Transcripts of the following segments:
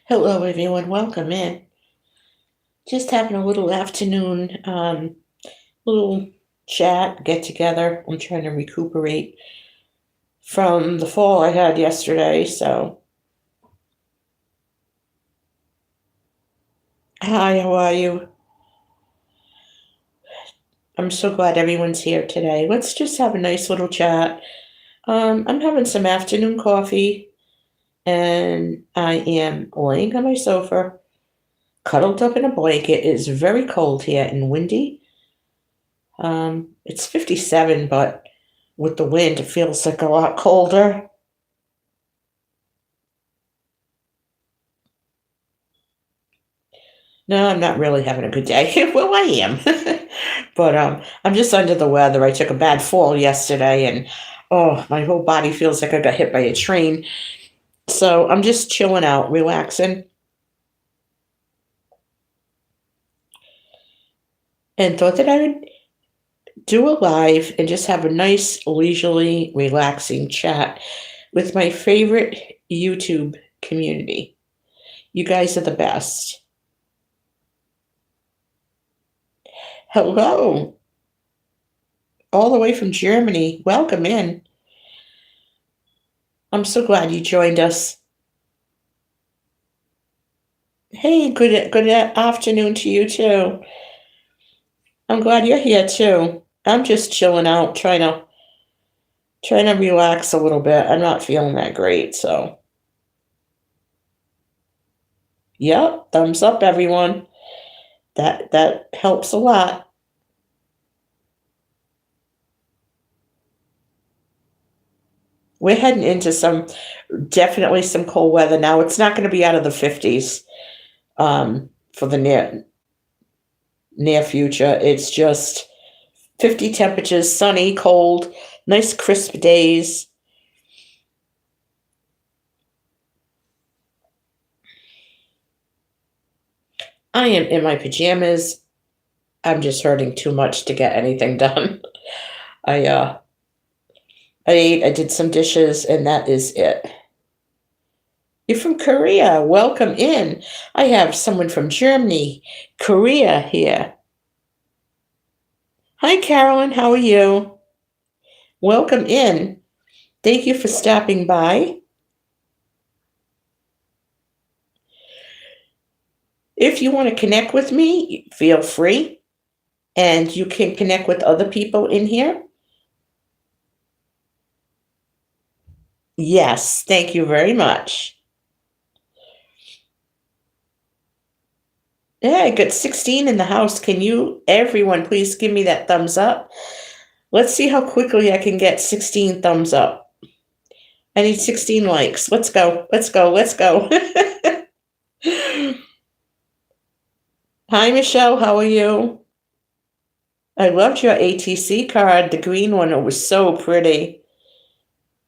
Hello, everyone. Welcome in. Just having a little afternoon, little chat, get together. I'm trying to recuperate from the fall I had yesterday. So, hi, how are you? I'm so glad everyone's here today. Let's just have a nice little chat. I'm having some afternoon coffee, and I am laying on my sofa, cuddled up in a blanket. It is very cold here and windy. It's 57, but with the wind, it feels like a lot colder. No, I'm not really having a good day. Well, I am. But I'm just under the weather. I took a bad fall yesterday and oh, my whole body feels like I got hit by a train. So I'm just chilling out, relaxing, and thought that I would do a live and just have a nice, leisurely, relaxing chat with my favorite YouTube community. You guys are the best. Hello, all the way from Germany. Welcome in. I'm so glad you joined us. Hey, good afternoon to you too. I'm glad you're here too. I'm just chilling out, trying to relax a little bit. I'm not feeling that great, so yep, thumbs up everyone. That helps a lot. We're heading into some definitely some cold weather now. It's not going to be out of the 50s for the near future. It's just 50 temperatures, sunny, cold, nice crisp days. I am in my pajamas. I'm just hurting too much to get anything done. I uh I ate, I did some dishes, and that is it. You're from Korea. Welcome in. I have someone from Germany, Korea here. Hi, Carolyn. How are you? Welcome in. Thank you for stopping by. If you want to connect with me, feel free, and you can connect with other people in here. Yes, thank you very much. Yeah, I got 16 in the house. Can you, everyone, please give me that thumbs up? Let's see how quickly I can get 16 thumbs up. I need 16 likes. Let's go. Let's go. Let's go. Hi, Michelle. How are you? I loved your ATC card, the green one. It was so pretty.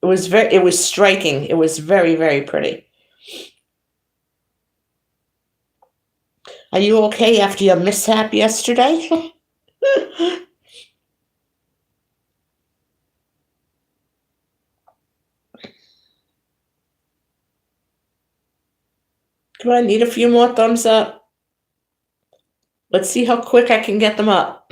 It was striking. It was very, very pretty. Are you okay after your mishap yesterday? Come on, need a few more thumbs up. Let's see how quick I can get them up.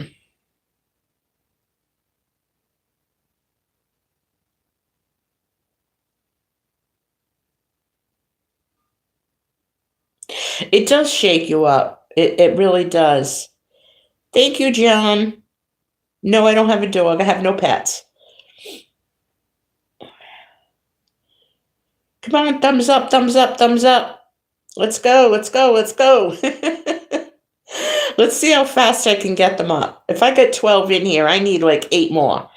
It does shake you up. It really does. Thank you, John. No, I don't have a dog. I have no pets. Come on, thumbs up, thumbs up, thumbs up. Let's go, let's go, let's go. Let's see how fast I can get them up. If I get 12 in here, I need like 8 more.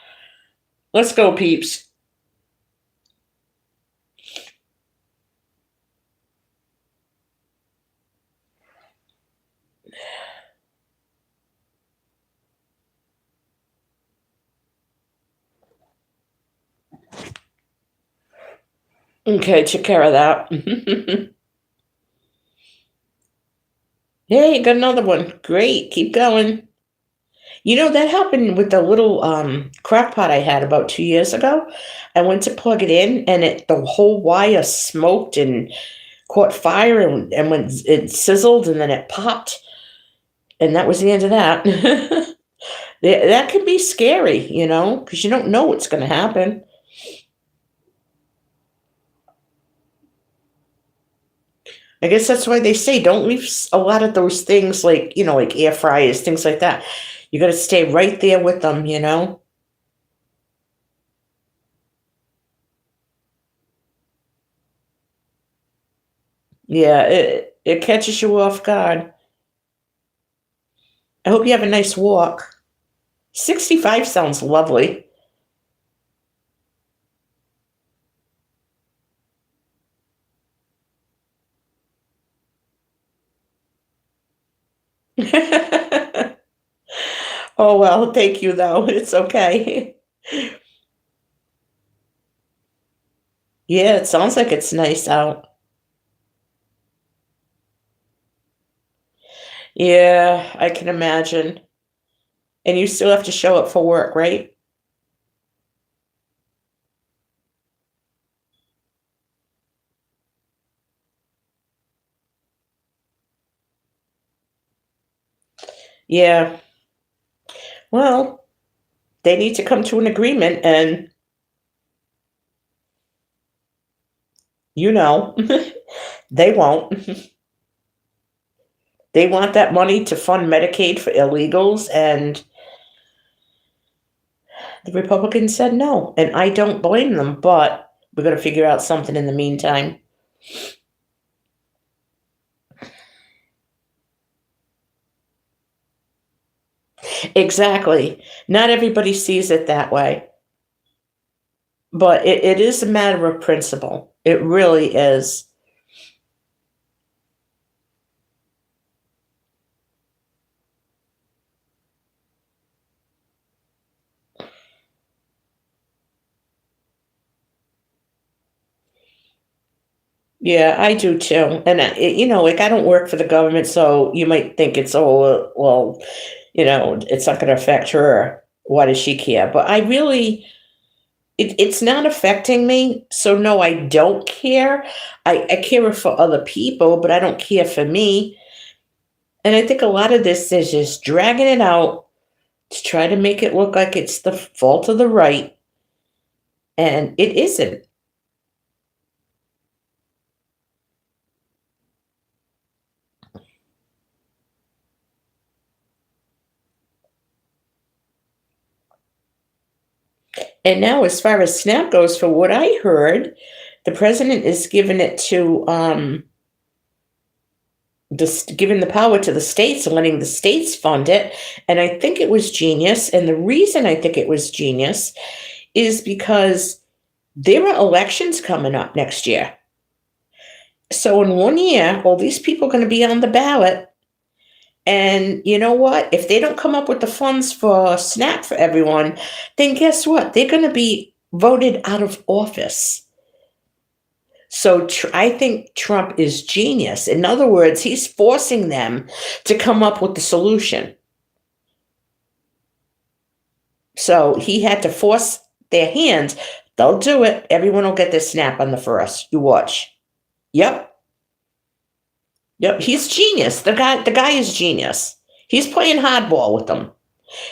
Let's go, peeps. Okay, took care of that. Hey, got another one. Great, keep going. You know, that happened with the little crock pot I had about 2 years ago. I went to plug it in and the whole wire smoked and caught fire and when it sizzled and then it popped, and that was the end of that. That can be scary, because you don't know what's going to happen. I guess that's why they say don't leave a lot of those things like, like air fryers, things like that. You got to stay right there with them. Yeah, it catches you off guard. I hope you have a nice walk. 65 sounds lovely. Oh, well, thank you, though. It's okay. Yeah, it sounds like it's nice out. Yeah, I can imagine. And you still have to show up for work, right? Yeah. Well, they need to come to an agreement, and you know, they won't. They want that money to fund Medicaid for illegals, and the Republicans said no. And I don't blame them, but we're going to figure out something in the meantime. Exactly. Not everybody sees it that way, but it is a matter of principle. It really is. Yeah, I do too. And, like I don't work for the government, so you might think it's, oh, well, it's not going to affect her. Why does she care? But I really, it's not affecting me. So, no, I don't care. I care for other people, but I don't care for me. And I think a lot of this is just dragging it out to try to make it look like it's the fault of the right. And it isn't. And now, as far as SNAP goes, for what I heard, the president is giving it to just giving the power to the states and letting the states fund it. And I think it was genius. And the reason I think it was genius is because there are elections coming up next year. So in 1 year, all these people are going to be on the ballot. And you know what? If they don't come up with the funds for SNAP for everyone, then guess what? They're going to be voted out of office. So I think Trump is genius. In other words, he's forcing them to come up with the solution. So he had to force their hands. They'll do it. Everyone will get their SNAP on the first. You watch. Yep. Yep. He's genius. The guy is genius. He's playing hardball with them.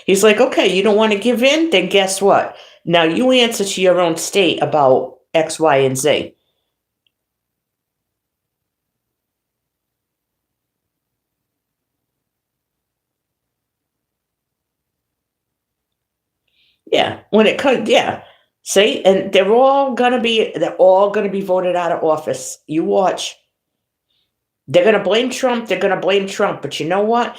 He's like, okay, you don't want to give in? Then guess what? Now you answer to your own state about X, Y, and Z. Yeah, when it comes, yeah. See, and they're all gonna be voted out of office. You watch. They're gonna blame Trump. They're gonna blame Trump. But you know what?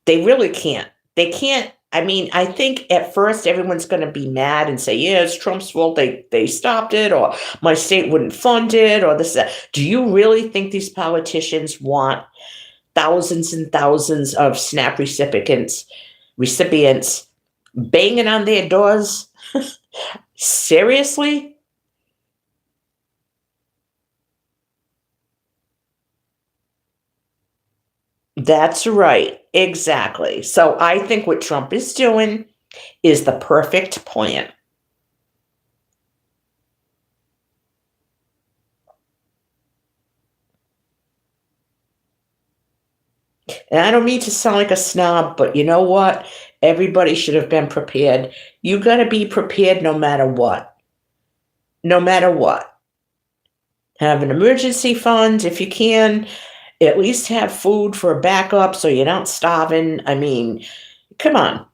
They really can't. They can't. I mean, I think at first everyone's gonna be mad and say, "Yeah, it's Trump's fault. They stopped it, or my state wouldn't fund it, or this." That. Do you really think these politicians want thousands and thousands of SNAP recipients banging on their doors? Seriously? That's right. Exactly. So I think what Trump is doing is the perfect plan. And I don't mean to sound like a snob, but you know what? Everybody should have been prepared. You got to be prepared no matter what. No matter what. Have an emergency fund if you can. At least have food for a backup so you're not starving. I mean, come on.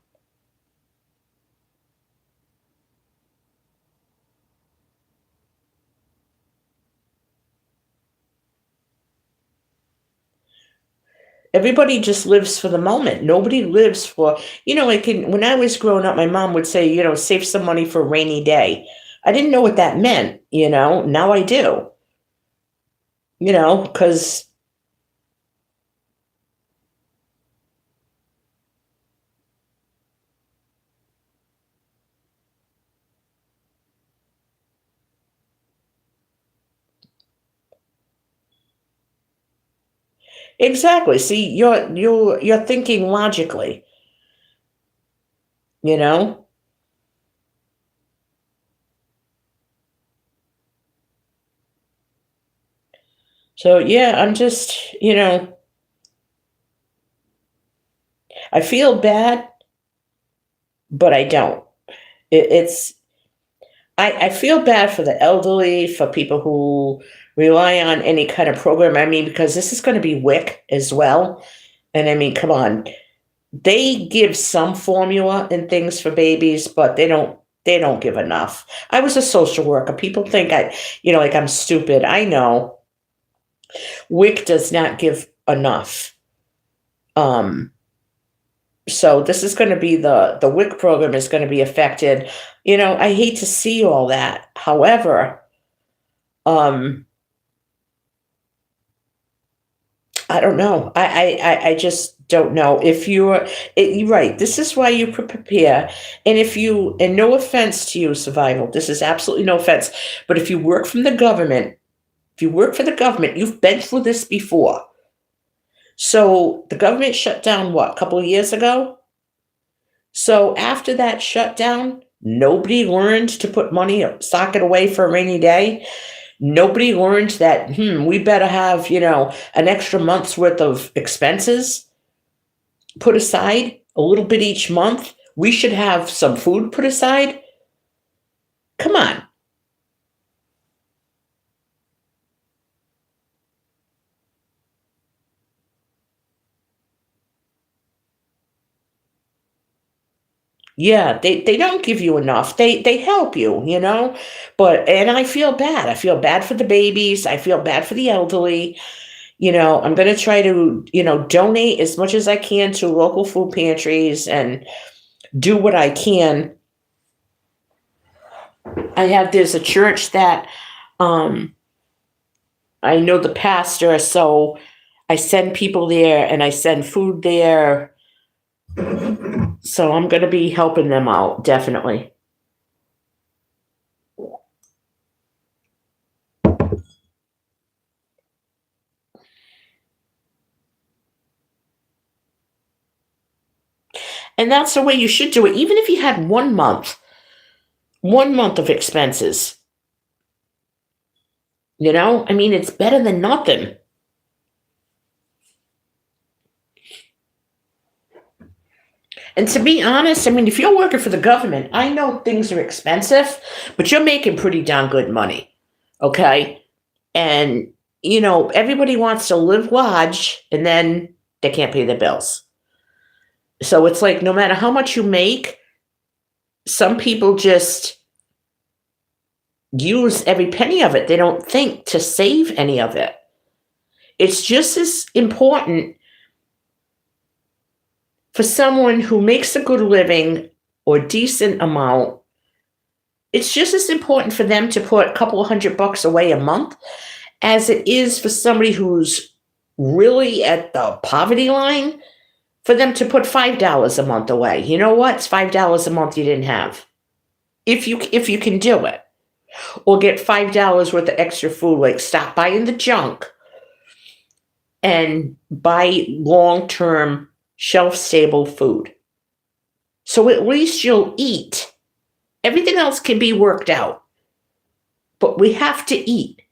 Everybody just lives for the moment. Nobody lives for, when I was growing up, my mom would say, save some money for a rainy day. I didn't know what that meant, now I do, because exactly. See, you're thinking logically, you know? So yeah, I'm just, I feel bad, but I don't. It's I feel bad for the elderly, for people who rely on any kind of program. I mean, because this is going to be WIC as well. And I mean, come on, they give some formula and things for babies, but they don't give enough. I was a social worker. People think like I'm stupid. I know WIC does not give enough. Um, so this is going to be the WIC program is going to be affected. I hate to see all that. However, um, I don't know. I just don't know. If you're right, this is why you prepare. And no offense to you, survival, this is absolutely no offense. But if you work from the government, if you work for the government, you've been through this before. So the government shut down what, a couple of years ago? So after that shutdown, nobody learned to put money, sock it away for a rainy day. Nobody learned that, we better have, an extra month's worth of expenses put aside, a little bit each month. We should have some food put aside. Come on. Yeah, they don't give you enough. They help you, and I feel bad. I feel bad for the babies. I feel bad for the elderly. I'm going to try to, donate as much as I can to local food pantries and do what I can. There's a church that um, I know the pastor, so I send people there and I send food there. So I'm going to be helping them out, definitely. And that's the way you should do it. Even if you had 1 month of expenses, I mean, it's better than nothing. And to be honest, I mean, if you're working for the government, I know things are expensive, but you're making pretty darn good money. Okay. And, everybody wants to live large and then they can't pay their bills. So it's like no matter how much you make, some people just use every penny of it. They don't think to save any of it. It's just as important for someone who makes a good living or decent amount. It's just as important for them to put a couple of $100 away a month as it is for somebody who's really at the poverty line for them to put $5 a month away. You know what? It's $5 a month you didn't have. If you can do it. Or get $5 worth of extra food, like stop buying the junk and buy long-term shelf-stable food. So at least you'll eat. Everything else can be worked out. But we have to eat.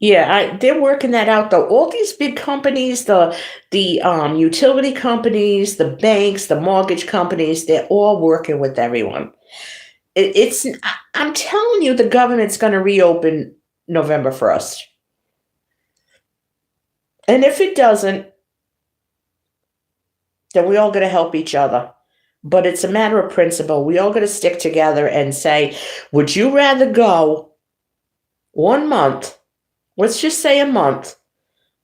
Yeah, they're working that out though. All these big companies, the utility companies, the banks, the mortgage companies, they're all working with everyone. I'm telling you, the government's going to reopen November 1st. And if it doesn't, then we all got to help each other. But it's a matter of principle. We all got to stick together and say, would you rather go 1 month, let's just say a month,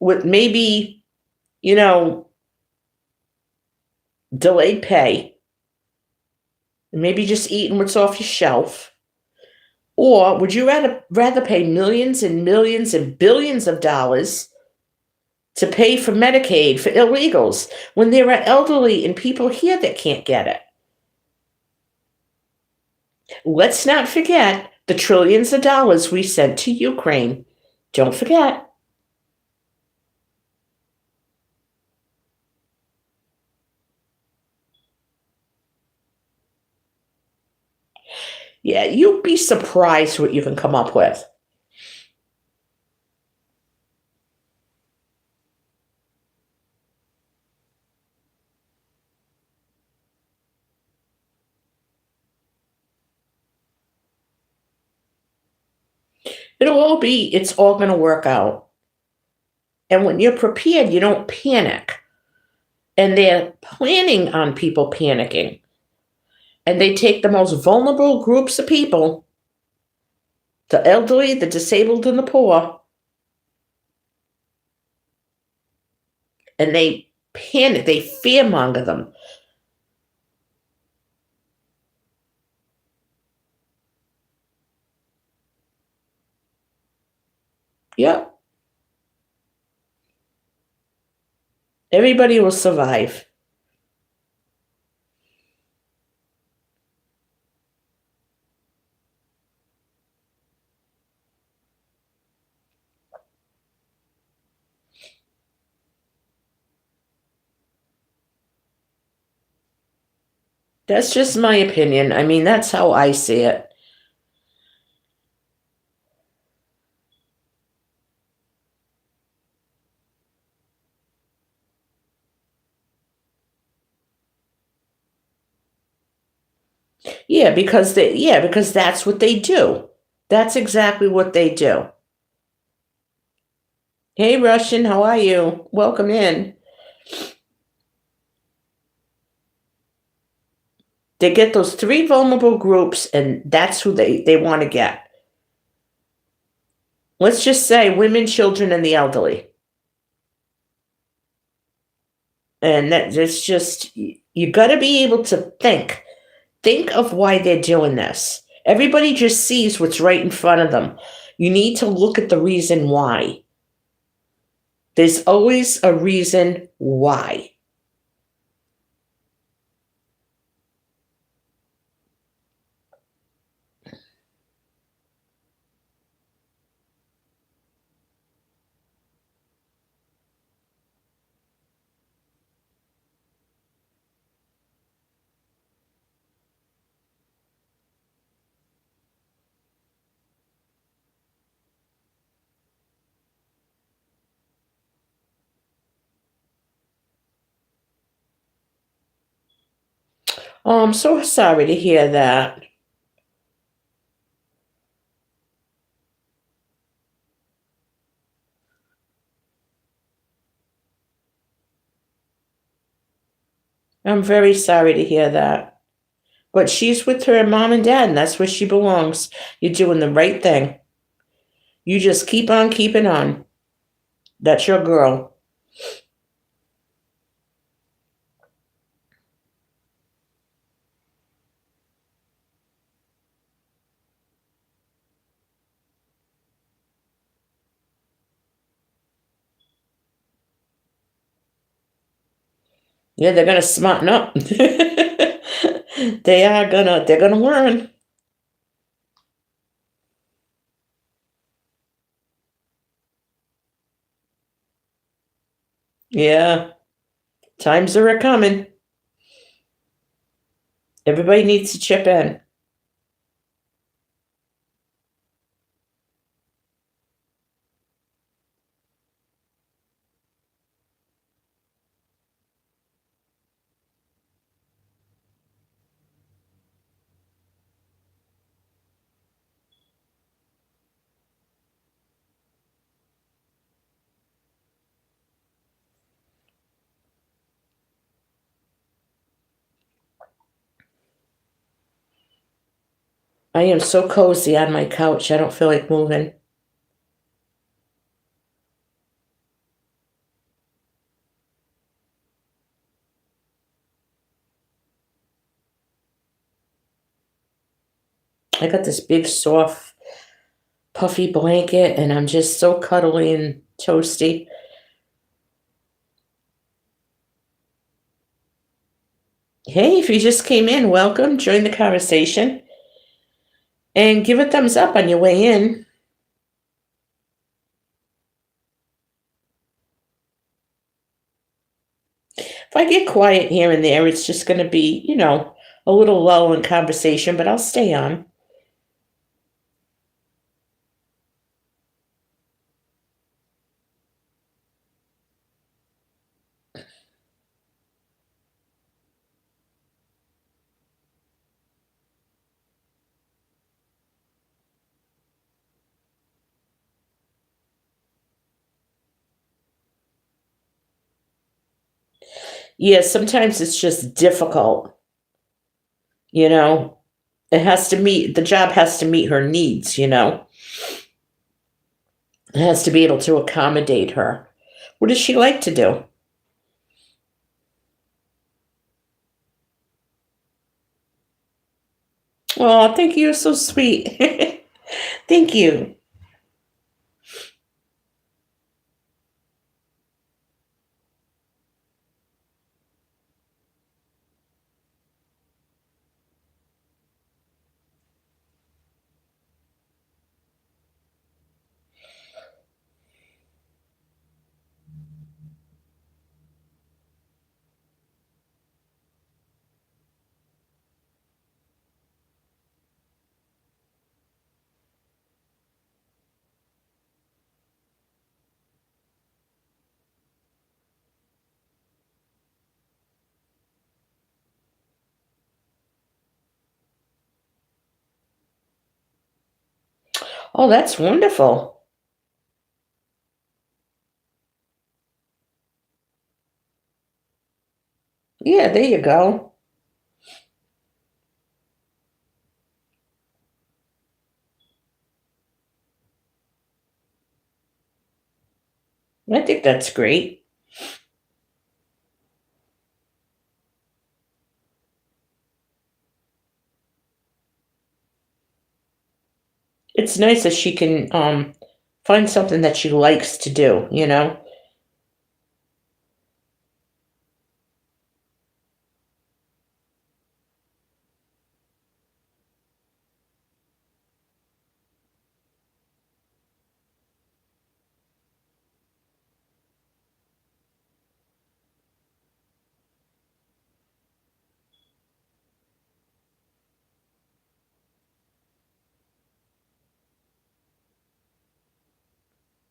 with maybe, you know, delayed pay, maybe just eating what's off your shelf? Or would you rather pay millions and millions and billions of dollars to pay for Medicaid for illegals when there are elderly and people here that can't get it? Let's not forget the trillions of dollars we sent to Ukraine. Don't forget. Yeah, you'd be surprised what you can come up with. It's all going to work out. And when you're prepared, you don't panic. And they're planning on people panicking. And they take the most vulnerable groups of people, the elderly, the disabled, and the poor, and they panic, they fearmonger them. Yep. Everybody will survive. That's just my opinion. I mean, that's how I see it. Yeah, because that's what they do. That's exactly what they do. Hey, Russian, how are you? Welcome in. They get those three vulnerable groups, and that's who they want to get. Let's just say women, children, and the elderly. And that's just, you got to be able to think. Think of why they're doing this. Everybody just sees what's right in front of them. You need to look at the reason why. There's always a reason why. Oh, I'm so sorry to hear that. I'm very sorry to hear that. But she's with her mom and dad, and that's where she belongs. You're doing the right thing. You just keep on keeping on. That's your girl. Yeah, they're gonna smarten up. They're gonna learn. Yeah, times are a coming. Everybody needs to chip in. I am so cozy on my couch, I don't feel like moving. I got this big, soft, puffy blanket, and I'm just so cuddly and toasty. Hey, if you just came in, welcome. Join the conversation and give a thumbs up on your way in. If I get quiet here and there, it's just going to be, a little lull in conversation, but I'll stay on. Yeah, sometimes it's just difficult, you know. The job has to meet her needs. It has to be able to accommodate her. What does she like to do? Oh, thank you. So sweet. Thank you. Oh, that's wonderful. Yeah, there you go. I think that's great. It's nice that she can find something that she likes to do.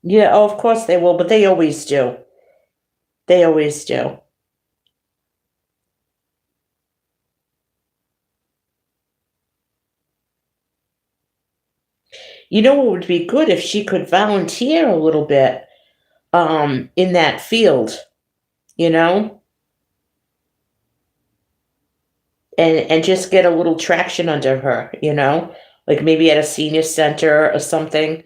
Yeah, oh, of course they will, but they always do. They always do. You know what would be good if she could volunteer a little bit in that field, you know, and just get a little traction under her, like maybe at a senior center or something.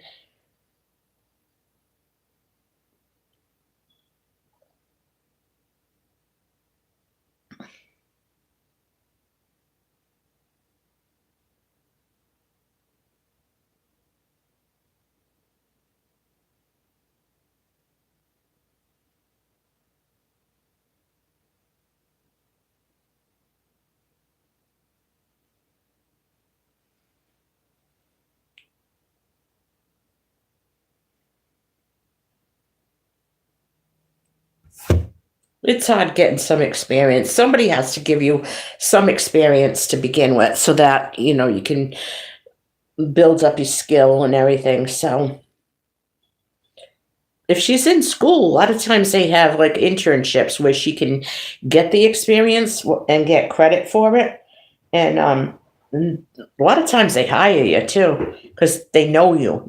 It's hard getting some experience. Somebody has to give you some experience to begin with so that, you can build up your skill and everything. So if she's in school, a lot of times they have like internships where she can get the experience and get credit for it. And a lot of times they hire you too because they know you.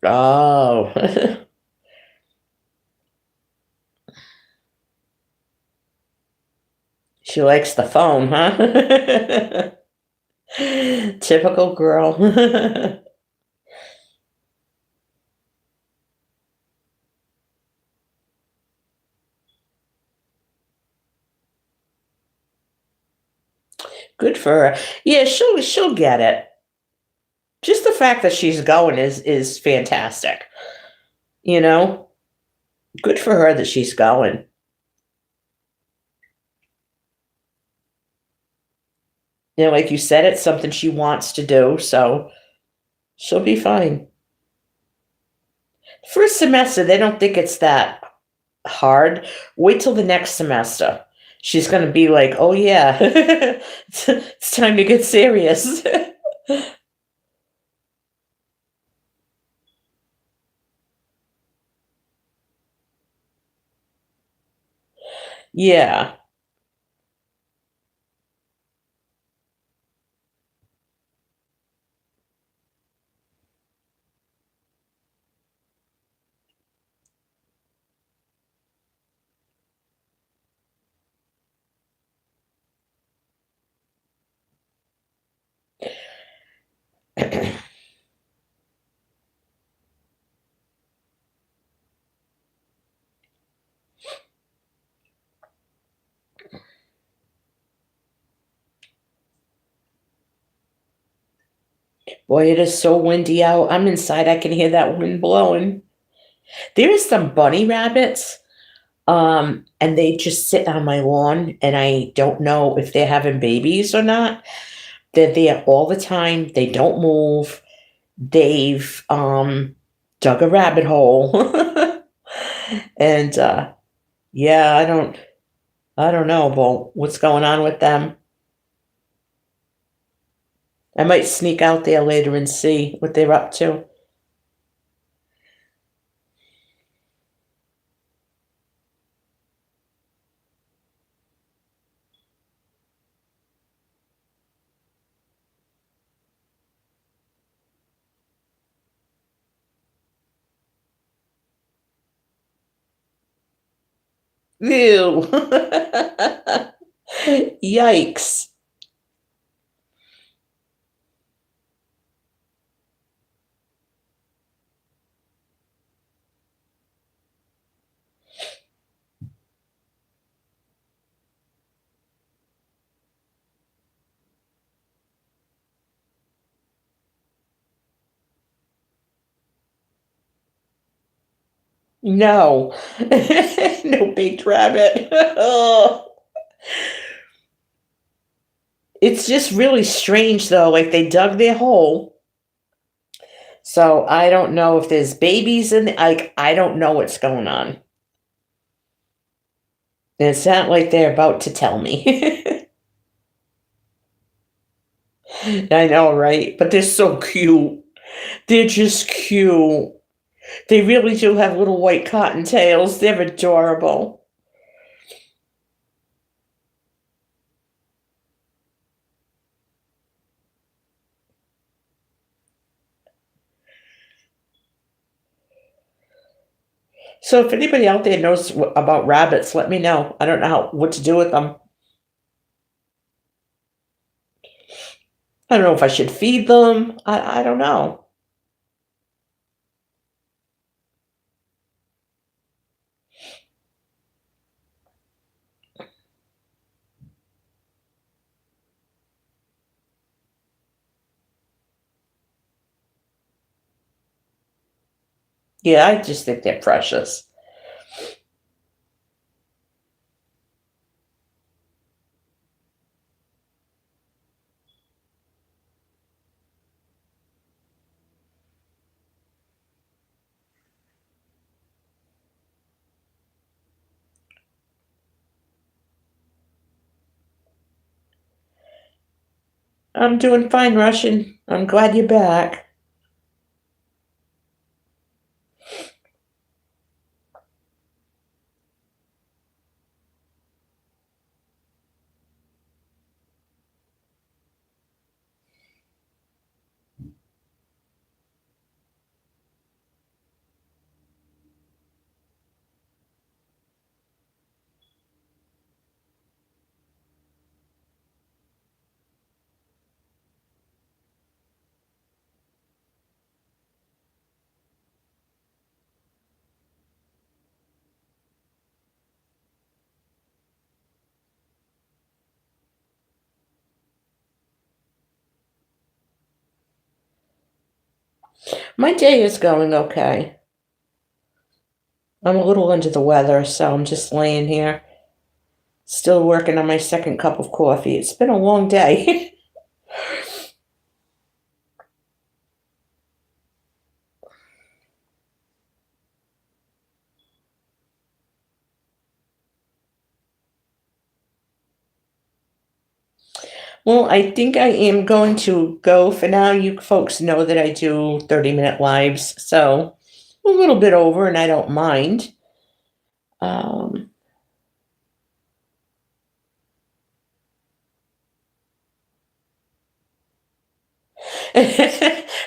Oh, She likes the phone, huh? Typical girl. Good for her. Yeah, she'll get it. Just the fact that she's going is fantastic. You know? Good for her that she's going. You know, like you said, it's something she wants to do, so she'll be fine. First semester, they don't think it's that hard. Wait till the next semester. She's going to be like, oh, yeah, it's time to get serious. Yeah. Boy, it is so windy out. I'm inside. I can hear that wind blowing. There's some bunny rabbits, and they just sit on my lawn, and I don't know if they're having babies or not. They're there all the time. They don't move. They've dug a rabbit hole. And yeah, I don't know about what's going on with them. I might sneak out there later and see what they're up to. Ew. Yikes. No. No baked rabbit. Oh. It's just really strange though. Like they dug their hole. So I don't know if there's babies in like I don't know what's going on. And it's not like they're about to tell me. I know, right? But they're so cute. They're just cute. They really do have little white cotton tails. They're adorable. So if anybody out there knows about rabbits, let me know. I don't know what to do with them. I don't know if I should feed them. I don't know. Yeah, I just think they're precious. I'm doing fine, Russian. I'm glad you're back. My day is going okay. I'm a little under the weather, so I'm just laying here, still working on my second cup of coffee. It's been a long day. Well, I think I am going to go for now. You folks know that I do 30-minute lives, so a little bit over, and I don't mind. Um,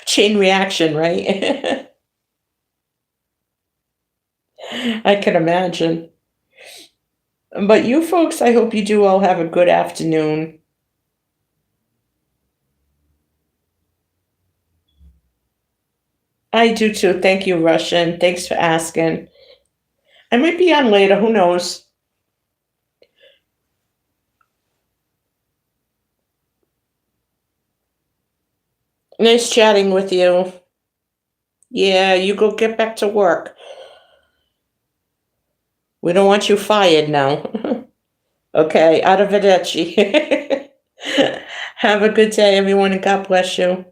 chain reaction, right? I can imagine. But you folks, I hope you do all have a good afternoon. I do too. Thank you, Russian. Thanks for asking. I might be on later. Who knows? Nice chatting with you. Yeah, you go get back to work. We don't want you fired now. Okay, arrivederci. Have a good day, everyone, and God bless you.